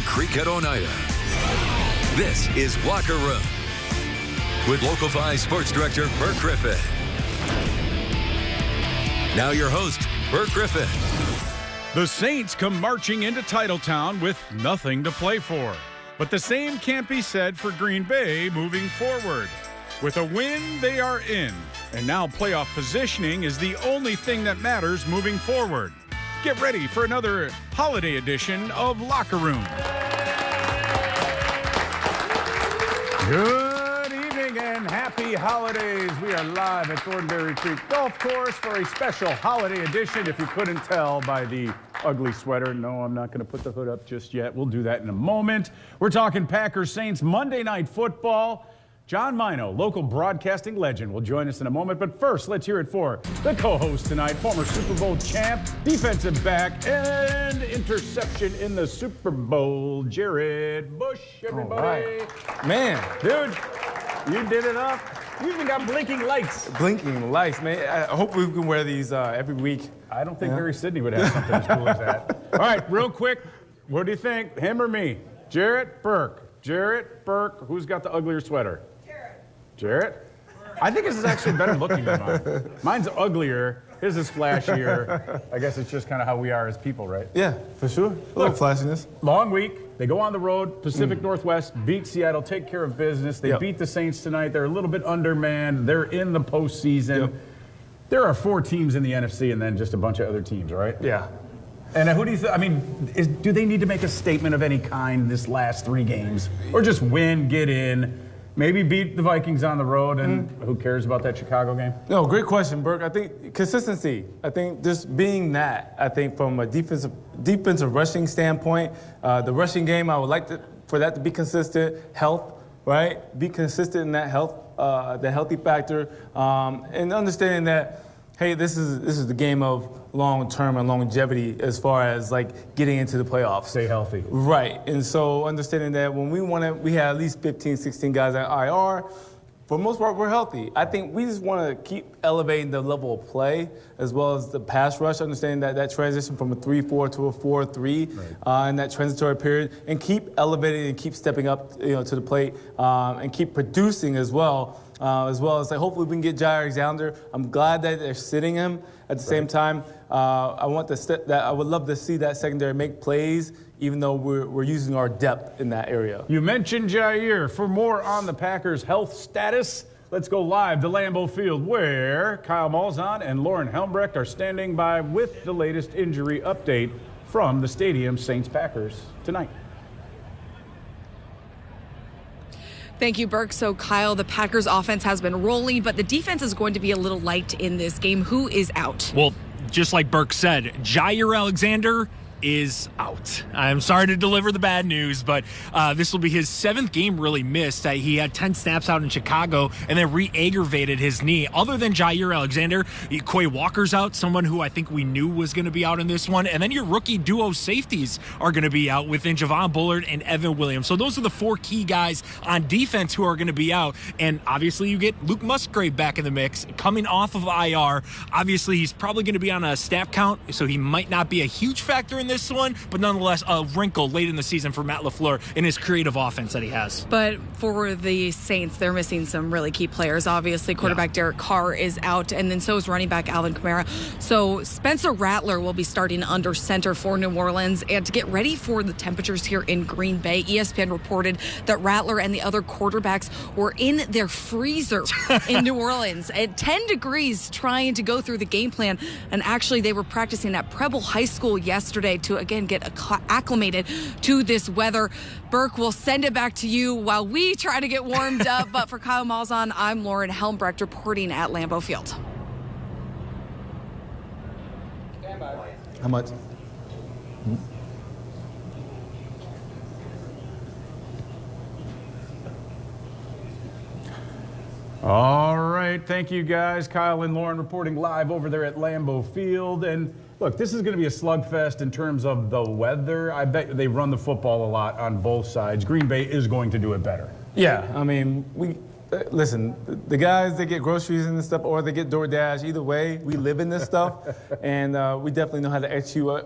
Creek at Oneida. This is Locker Room with Local 5 Sports Director Burke Griffin. Now your host, Burke Griffin. The Saints come marching into Titletown with nothing to play for. But the same can't be said for Green Bay moving forward. With a win, they are in. And now playoff positioning is the only thing that matters moving forward. Get ready for another holiday edition of Locker Room. Good evening and happy holidays. We are live at Thornberry Creek Golf Course for a special holiday edition. If you couldn't tell by the ugly sweater, no, I'm not going to put the hood up just yet. We'll do that in a moment. We're talking Packers Saints Monday Night Football. John Mino, local broadcasting legend, will join us in a moment. But first, let's hear it for the co-host tonight, former Super Bowl champ, defensive back, and interception in the Super Bowl, Jared Bush, everybody. Right. Man, Dude, you did it up. You even got blinking lights. Blinking lights, man. I hope we can wear these every week. I don't think Barry Sidney would have something as cool as that. All right, real quick, what do you think? Him or me? Jarrett, Burke. Jarrett, Burke, who's got the uglier sweater? Jarrett? I think his is actually better looking than mine. Mine's uglier. His is flashier. I guess it's just kind of how we are as people, right? Yeah, for sure. A little flashiness. Long week. They go on the road. Pacific Northwest beat Seattle, take care of business. They beat the Saints tonight. They're a little bit undermanned. They're in the postseason. Yep. There are 4 teams in the NFC and then just a bunch of other teams, right? Yeah. And who do you do they need to make a statement of any kind this last 3 games? Or just win, get in? Maybe beat the Vikings on the road, and who cares about that Chicago game? No, great question, Burke. I think consistency. I think just being that. I think from a defensive rushing standpoint, the rushing game, I would like for that to be consistent. Health, right? Be consistent in that health, the healthy factor, and understanding that, hey, this is the game of long-term and longevity as far as like getting into the playoffs. Stay healthy. Right, and so understanding that when we had at least 15, 16 guys at IR, for the most part, we're healthy. I think we just want to keep elevating the level of play as well as the pass rush, understanding that transition from a 3-4 to a 4-3 in that transitory period, and keep elevating and keep stepping up, to the plate, and keep producing as well as like hopefully we can get Jair Alexander. I'm glad that they're sitting him. At the same time, I would love to see that secondary make plays, even though we're using our depth in that area. You mentioned Jair. For more on the Packers' health status, let's go live to Lambeau Field, where Kyle Malzahn and Lauren Helmbrecht are standing by with the latest injury update from the stadium, Saints-Packers tonight. Thank you, Burke. So, Kyle, the Packers offense has been rolling, but the defense is going to be a little light in this game. Who is out? Well, just like Burke said, Jair Alexander is out. I'm sorry to deliver the bad news, but this will be his 7th game really missed. He had 10 snaps out in Chicago and then re-aggravated his knee. Other than Jair Alexander, Quay Walker's out, someone who I think we knew was going to be out in this one. And then your rookie duo safeties are going to be out within Javon Bullard and Evan Williams. So those are the 4 key guys on defense who are going to be out. And obviously you get Luke Musgrave back in the mix, coming off of IR. Obviously he's probably going to be on a snap count, so he might not be a huge factor in this one, but nonetheless a wrinkle late in the season for Matt LaFleur in his creative offense that he has. But for the Saints, they're missing some really key players. Obviously, quarterback Derek Carr is out, and then so is running back Alvin Kamara. So Spencer Rattler will be starting under center for New Orleans. And to get ready for the temperatures here in Green Bay, ESPN reported that Rattler and the other quarterbacks were in their freezer in New Orleans at 10 degrees trying to go through the game plan. And actually, they were practicing at Preble High School yesterday to again get acclimated to this weather. Burke, will send it back to you while we try to get warmed up. But for Kyle Malzahn, I'm Lauren Helmbrecht reporting at Lambeau Field. How much? All right, thank you guys. Kyle and Lauren reporting live over there at Lambeau Field. And look, this is going to be a slugfest in terms of the weather. I bet they run the football a lot on both sides. Green Bay is going to do it better. Yeah, I mean, listen, the guys that get groceries and stuff, or they get DoorDash, either way, we live in this stuff, and we definitely know how to execute.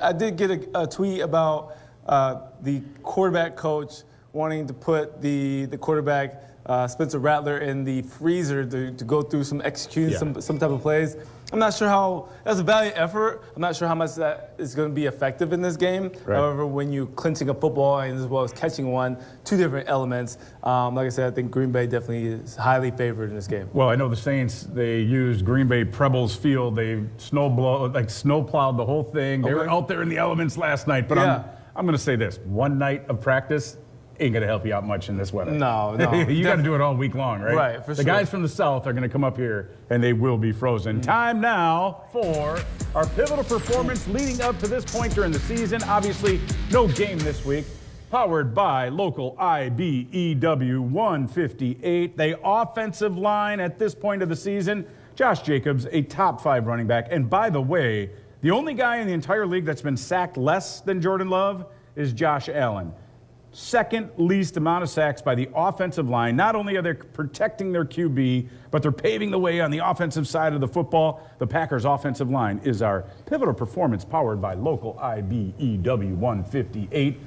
I did get a tweet about the quarterback coach wanting to put the quarterback, Spencer Rattler, in the freezer to go through executing some type of plays. I'm not sure how, that's a valiant effort. I'm not sure how much that is going to be effective in this game. Right. However, when you're clinching a football and as well as catching one, two different elements, like I said, I think Green Bay definitely is highly favored in this game. Well, I know the Saints, they used Green Bay Prebles Field. They snowplowed the whole thing. They were out there in the elements last night. But I'm going to say this. One night of practice ain't going to help you out much in this weather. No. You got to do it all week long, right? Right, for the guys from the South are going to come up here, and they will be frozen. Time now for our pivotal performance leading up to this point during the season. Obviously, no game this week. Powered by local IBEW 158. The offensive line at this point of the season, Josh Jacobs, a top 5 running back. And by the way, the only guy in the entire league that's been sacked less than Jordan Love is Josh Allen. Second least amount of sacks by the offensive line. Not only are they protecting their QB, but they're paving the way on the offensive side of the football. The Packers' offensive line is our pivotal performance powered by local IBEW 158.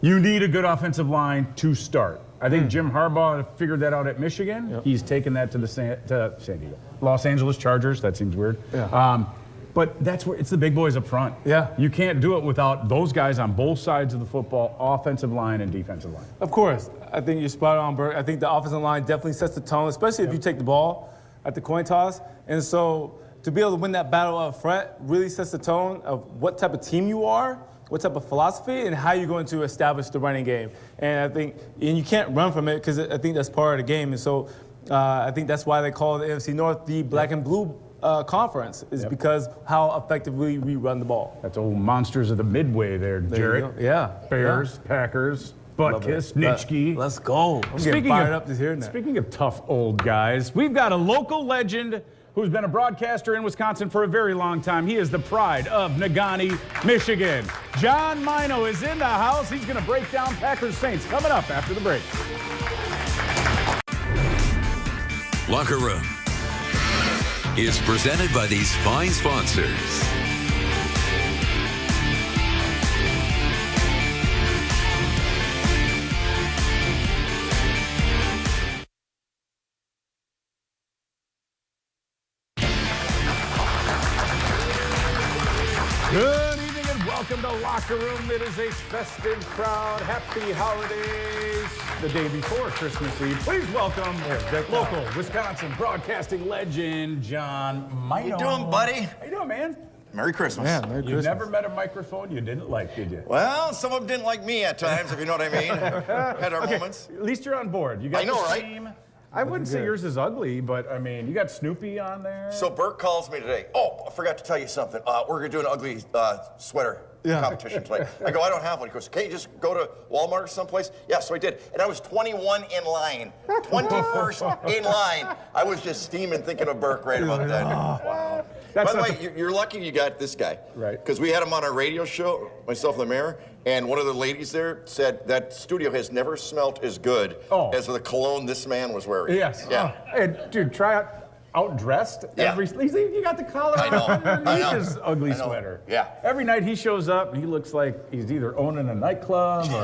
You need a good offensive line to start. I think Jim Harbaugh figured that out at Michigan. Yep. He's taken that to the San Diego. Los Angeles Chargers. That seems weird. Yeah. But that's where it's the big boys up front. Yeah. You can't do it without those guys on both sides of the football, offensive line and defensive line. Of course. I think you're spot on, Bert. I think the offensive line definitely sets the tone, especially if you take the ball at the coin toss. And so to be able to win that battle up front really sets the tone of what type of team you are, what type of philosophy, and how you're going to establish the running game. And I think, and you can't run from it because I think that's part of the game. And so I think that's why they call the NFC North the black and blue conference, is because how effectively we run the ball. That's old monsters of the midway there, Jarrett. Yeah. Bears, Packers, Butkus, Nitschke. Let's go. I'm getting fired up to hearing that. Speaking of tough old guys, we've got a local legend who's been a broadcaster in Wisconsin for a very long time. He is the pride of Negaunee, Michigan. John Mino is in the house. He's going to break down Packers Saints coming up after the break. Locker Room is presented by these fine sponsors. Good evening and welcome to Locker Room. It is a festive crowd. Happy holidays. The day before Christmas Eve. Please welcome local Wisconsin broadcasting legend, John Mino. How you doing, buddy? How you doing, man? Merry Christmas. Yeah, Merry You Christmas. never met a microphone you didn't like, did you? Well, some of them didn't like me at times, if you know what I mean. Had our moments. At least you're on board. You got I know, the right? same. I wouldn't say yours is ugly, but I mean, you got Snoopy on there. So Bert calls me today. Oh, I forgot to tell you something. We're going to do an ugly sweater competition tonight. I go, I don't have one. He goes, can't you just go to Walmart or someplace? Yeah, so I did. And I was 21 in line. 21st in line. I was just steaming thinking of Burke right about that. Wow. By the way, you're lucky you got this guy. Right. Because we had him on our radio show, myself and the mayor, and one of the ladies there said that studio has never smelt as good as the cologne this man was wearing. Yes. Yeah. Hey, dude, try outdressed. Yeah. You got the collar I know. underneath his ugly sweater. Yeah. Every night he shows up, and he looks like he's either owning a nightclub or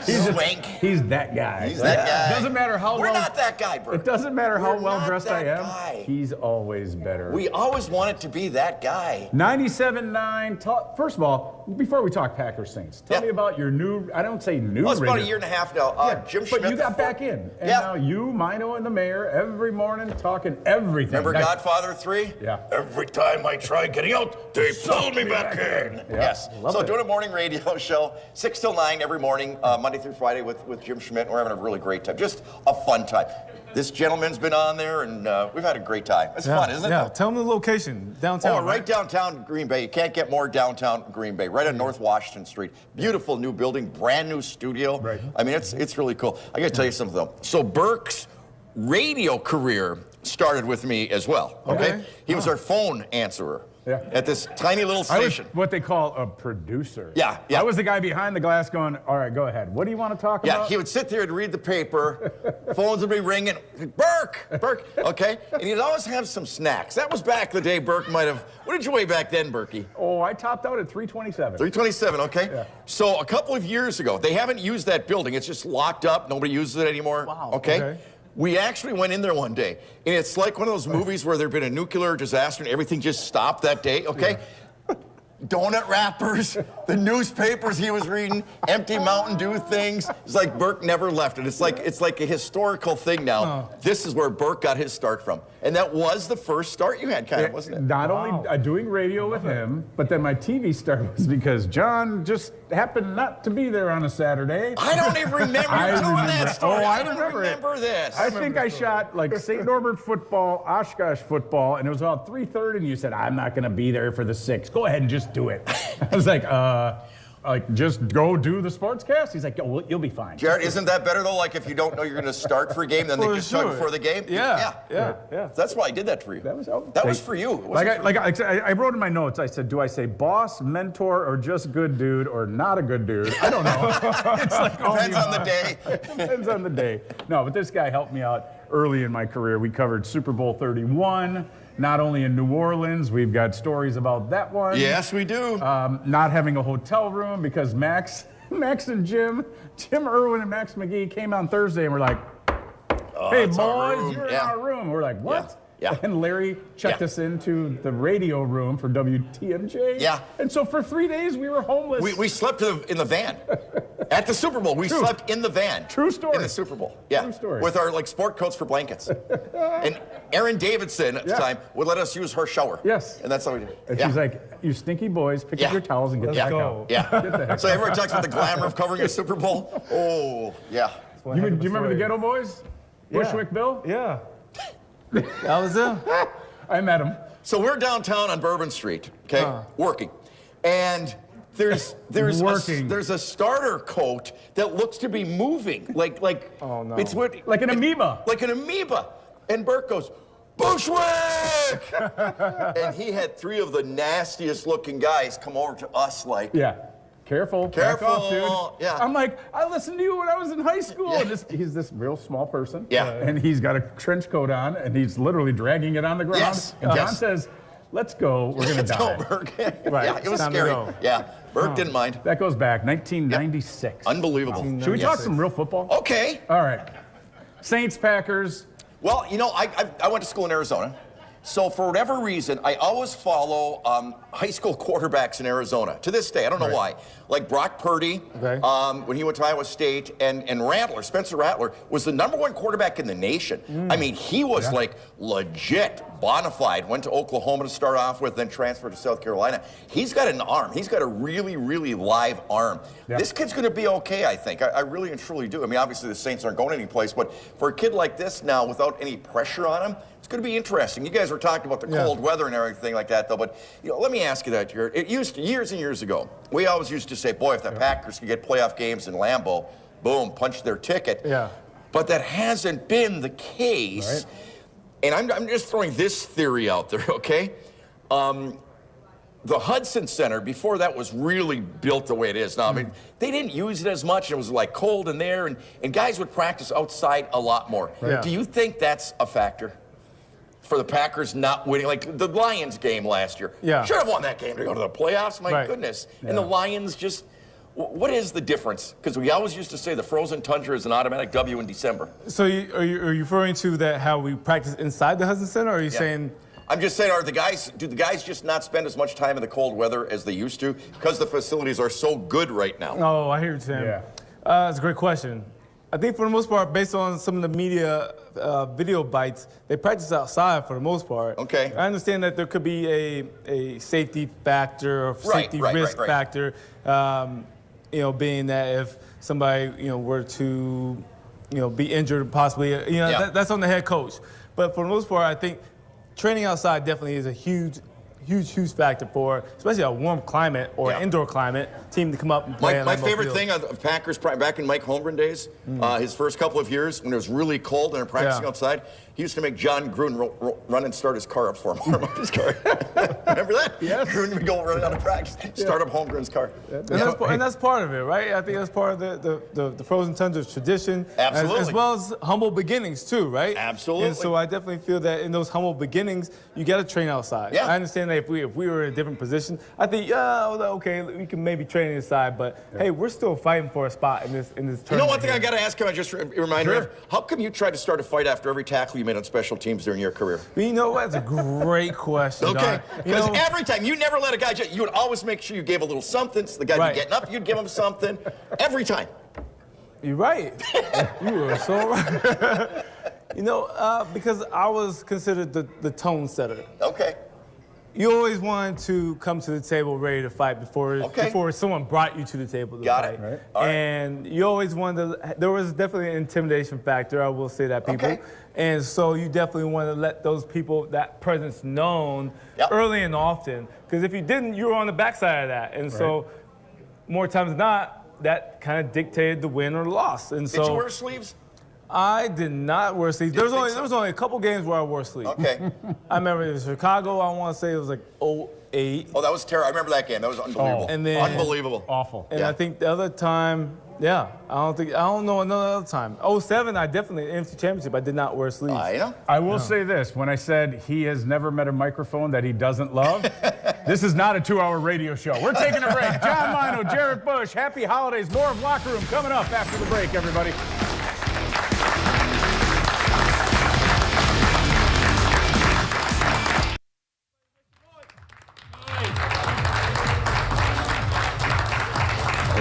he's Swank. He's that guy. He's that guy. Doesn't matter how We're well. not that guy, Bert. It doesn't matter how We're well not dressed I that am. guy. He's always better. We always wanted to be that guy. 97.9. First of all, before we talk Packers Saints, tell me about your new. I don't say new. Well, it's about a radio- year and a half now. Jim Schmidt. But you got back in. And now you, Mino, and the mayor every morning talking everything. Remember Godfather 3? Yeah. Every time I try getting out, they pull me back in. Yeah. Yes. So doing a morning radio show, 6 till 9 every morning, Monday through Friday with Jim Schmidt. We're having a really great time. Just a fun time. This gentleman's been on there, and we've had a great time. It's fun, isn't it? Yeah, tell them the location, downtown. Oh, right downtown Green Bay. You can't get more downtown Green Bay, right on North Washington Street. Beautiful new building, brand new studio. Right. I mean, it's really cool. I got to tell you something, though. So Burke's radio career started with me as well, okay? He was our phone answerer. at this tiny little station. I was what they call a producer. Yeah. I was the guy behind the glass going, all right, go ahead. What do you want to talk about? Yeah, he would sit there and read the paper. Phones would be ringing. Burke, okay? And he'd always have some snacks. That was back the day Burke might have. What did you weigh back then, Berkey? Oh, I topped out at 327. 327, okay. Yeah. So a couple of years ago, they haven't used that building. It's just locked up. Nobody uses it anymore. Wow. Okay. We actually went in there one day, and it's like one of those movies where there'd been a nuclear disaster and everything just stopped that day, okay? Yeah. Donut wrappers, the newspapers he was reading, empty Mountain Dew things. It's like Burke never left it. It's like a historical thing now. Oh. This is where Burke got his start from. And that was the first start you had, kind of, wasn't it? Not only doing radio with him, but then my TV start was because John just happened not to be there on a Saturday. I don't even remember telling that story. Oh, I don't remember this. I think I shot like St. Norbert football, Oshkosh football, and it was about 3:30, and you said, I'm not going to be there for the 6. Go ahead and just do it. I was like, just go do the sportscast? He's like, oh, well, you'll be fine. Jared, isn't that better, though? Like, if you don't know you're going to start for a game, then they just tell you before the game? Yeah. That's why I did that for you. That was for you. I wrote in my notes, I said, do I say boss, mentor, or just good dude, or not a good dude? I don't know. It's like depends on the day. Depends on the day. No, but this guy helped me out early in my career. We covered Super Bowl 31. Not only in New Orleans, we've got stories about that one. Yes, we do. Not having a hotel room because Max and Jim Irwin and Max McGee came on Thursday and were like, hey, boys, you're in our room. We're like, what? Yeah. And Larry checked us into the radio room for WTMJ. Yeah. And so for 3 days, we were homeless. We slept in the van. At the Super Bowl, we slept in the van. True story. In the Super Bowl. Yeah. True story. With our sport coats for blankets. And Erin Davidson at the time would let us use her shower. Yes. And that's how we did. And she's like, you stinky boys, pick up your towels and get the heck out. Yeah. So everyone talks about the glamour of covering a Super Bowl. Oh, yeah. Do you remember the Ghetto Boys? Bushwick Bill? Yeah. That was him. I met him. So we're downtown on Bourbon Street, okay, working. And there's a starter coat that looks to be moving, like oh, no. It's what like an amoeba. Like an amoeba. And Burke goes, Bushwick! And he had 3 of the nastiest looking guys come over to us like, Careful. Careful. Back off, dude. Yeah. I'm like, I listened to you when I was in high school. Yeah. And he's this real small person. Yeah. And he's got a trench coat on, and he's literally dragging it on the ground. Yes. And John says, let's go. We're going to die. Let's go, Burke. Right. Yeah, it was scary. Yeah. Burke didn't mind. That goes back, 1996. Unbelievable. Should we talk some real football? Okay. All right. Saints, Packers. Well, you know, I went to school in Arizona. So for whatever reason, I always follow high school quarterbacks in Arizona. To this day, I don't know why. Like Brock Purdy, when he went to Iowa State, and Rattler, Spencer Rattler, was the #1 quarterback in the nation. I mean, he was like legit, bona fide. Went to Oklahoma to start off with, then transferred to South Carolina. He's got an arm. He's got a really, really live arm. This kid's going to be okay, I think. I really and truly do. I mean, obviously the Saints aren't going anyplace, but for a kid like this now, without any pressure on him, it's going to be interesting. You guys were talking about the cold weather and everything like that, though. But let me ask you that, Jared. It used to, years and years ago, we always used to say, boy, if the Packers could get playoff games in Lambeau, boom, punch their ticket. Yeah. But that hasn't been the case. Right. And I'm just throwing this theory out there, okay? The Hudson Center, before that was really built the way it is now, I mean, they didn't use it as much. It was like cold in there, and guys would practice outside a lot more. Right. Do you think that's a factor for the Packers not winning? Like the Lions game last year. Should have won that game to go to the playoffs, my goodness. And the Lions just, what is the difference? Because we always used to say the frozen tundra is an automatic W in December. So are you referring to that how we practice inside the Hudson Center, or are you saying... I'm just saying, do the guys just not spend as much time in the cold weather as they used to because the facilities are so good right now? Oh, I hear what you're saying. That's a great question. I think for the most part, based on some of the media video bites, they practice outside for the most part. Okay. I understand that there could be a safety factor or safety risk factor, being that if somebody, were to, be injured possibly, that's on the head coach. But for the most part, I think training outside definitely is a huge huge factor for, especially a warm climate or indoor climate, team to come up and play. My favorite thing of Packers, back in Mike Holmgren days, his first couple of years when it was really cold and they're practicing outside, he used to make John Gruden run and start his car up for him, warm up his car. Remember that? Yes. Gruden would go running out of practice, start up Holmgren's car. And that's part of it, right? I think that's part of the Frozen Tundra's tradition. Absolutely. As well as humble beginnings, too, right? Absolutely. And so I definitely feel that in those humble beginnings, you got to train outside. Yeah. I understand that if we were in a different position, I think, okay, we can maybe train inside, but hey, we're still fighting for a spot in this tournament. You know, one thing I got to ask him, I just remind me of, how come you tried to start a fight after every tackle you made on special teams during your career? You know what? That's a great question. Okay, because every time, you never let a guy, you would always make sure you gave a little something, so the guy be getting up, you'd give him something, every time. You're right. You were so right. Because I was considered the tone setter. Okay. You always wanted to come to the table ready to fight before someone brought you to the table to Got fight. it. Right. And you always wanted to, there was definitely an intimidation factor, I will say that, people. Okay. And so you definitely want to let those people, that presence known early and often. Because if you didn't, you were on the backside of that. And so more times than not, that kind of dictated the win or the loss. And so, did you wear sleeves? I did not wear sleeves. There was only a couple games where I wore sleeves. Okay. I remember it was Chicago, I want to say it was like 08. Oh, that was terrible. I remember that game. That was unbelievable. And then, unbelievable. Awful. And I think the other time, I don't know another other time. 07, I definitely, NFC Championship, I did not wear sleeves. I will say this, when I said he has never met a microphone that he doesn't love, this is not a 2-hour radio show. We're taking a break. John Mino, Jared Bush, happy holidays. More of Locker Room coming up after the break, everybody.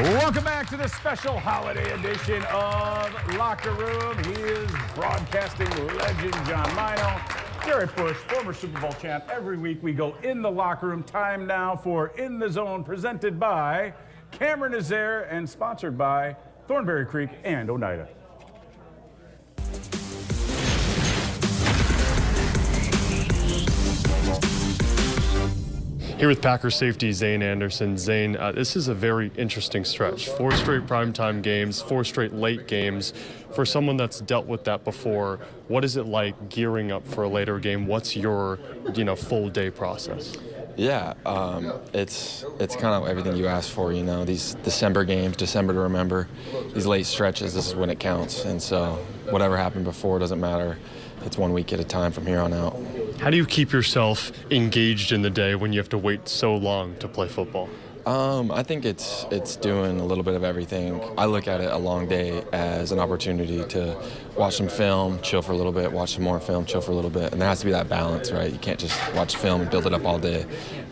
Welcome back to the special holiday edition of Locker Room. He is broadcasting legend John Mino, Jared Bush, former Super Bowl champ. Every week we go in the locker room. Time now for In the Zone, presented by Cameron Nazaire and sponsored by Thornberry Creek and Oneida. Here with Packers safety Zane Anderson. Zane, this is a very interesting stretch. 4 straight primetime games, 4 straight late games. For someone that's dealt with that before, what is it like gearing up for a later game? What's your, full day process? Yeah, it's kind of everything you asked for, these December games, December to remember, these late stretches, this is when it counts. And so whatever happened before doesn't matter. It's 1 week at a time from here on out. How do you keep yourself engaged in the day when you have to wait so long to play football? I think it's doing a little bit of everything. I look at it a long day as an opportunity to watch some film, chill for a little bit, watch some more film, chill for a little bit. And there has to be that balance, right? You can't just watch film and build it up all day.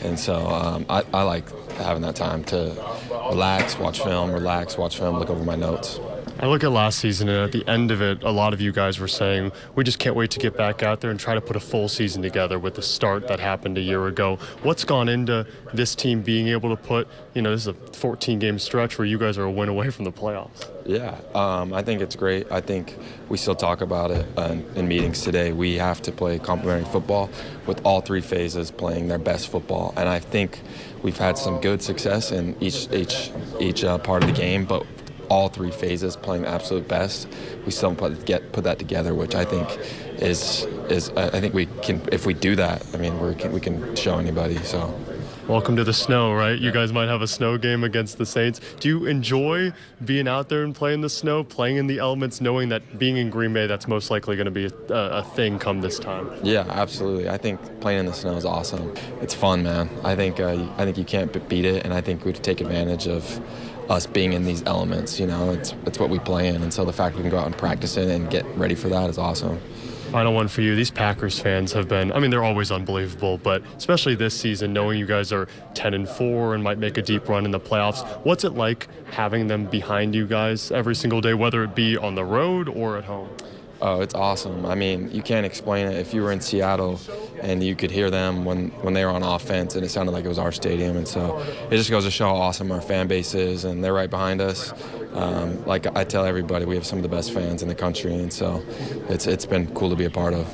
And so I like having that time to relax, watch film, look over my notes. I look at last season, and at the end of it, a lot of you guys were saying, we just can't wait to get back out there and try to put a full season together with the start that happened a year ago. What's gone into this team being able to put, this is a 14-game stretch where you guys are a win away from the playoffs? Yeah, I think it's great. I think we still talk about it in meetings today. We have to play complementary football with all 3 phases playing their best football. And I think we've had some good success in each part of the game, but all 3 phases playing the absolute best, we still put that together, which I think is I think we can, if we do that, I mean we can show anybody. So welcome to the snow, right? You guys might have a snow game against the Saints. Do you enjoy being out there and playing the snow, playing in the elements, knowing that being in Green Bay, that's most likely going to be a thing come this time? Yeah, absolutely. I think playing in the snow is awesome. It's fun, man. I think you can't beat it, and I think we take advantage of us being in these elements. It's what we play in, and so the fact we can go out and practice it and get ready for that is awesome. Final one for you. These Packers fans have been, they're always unbelievable, but especially this season, knowing you guys are 10-4 and might make a deep run in the playoffs, what's it like having them behind you guys every single day, whether it be on the road or at home? Oh, it's awesome. You can't explain it. If you were in Seattle and you could hear them when they were on offense, and it sounded like it was our stadium. And so it just goes to show how awesome our fan base is, and they're right behind us. Like I tell everybody, we have some of the best fans in the country, and so it's been cool to be a part of.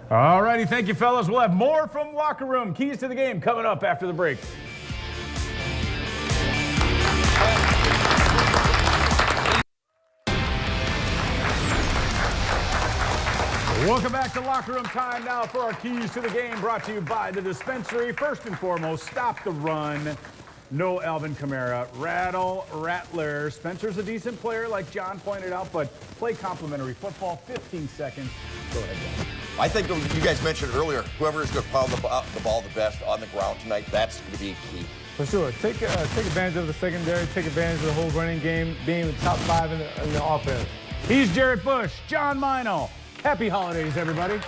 All righty, thank you, fellas. We'll have more from Locker Room. Keys to the game coming up after the break. Welcome back to Locker Room time now for our Keys to the Game, brought to you by the Dispensary. First and foremost, stop the run. No Alvin Kamara. Rattle, Rattler. Spencer's a decent player, like John pointed out, but play complimentary football. 15 seconds. Go ahead, John. I think you guys mentioned earlier, whoever is going to pound the ball the best on the ground tonight, that's going to be key. For sure. Take advantage of the secondary. Take advantage of the whole running game, being the top 5 in the offense. He's Jarrett Bush, John Mino. Happy holidays, everybody.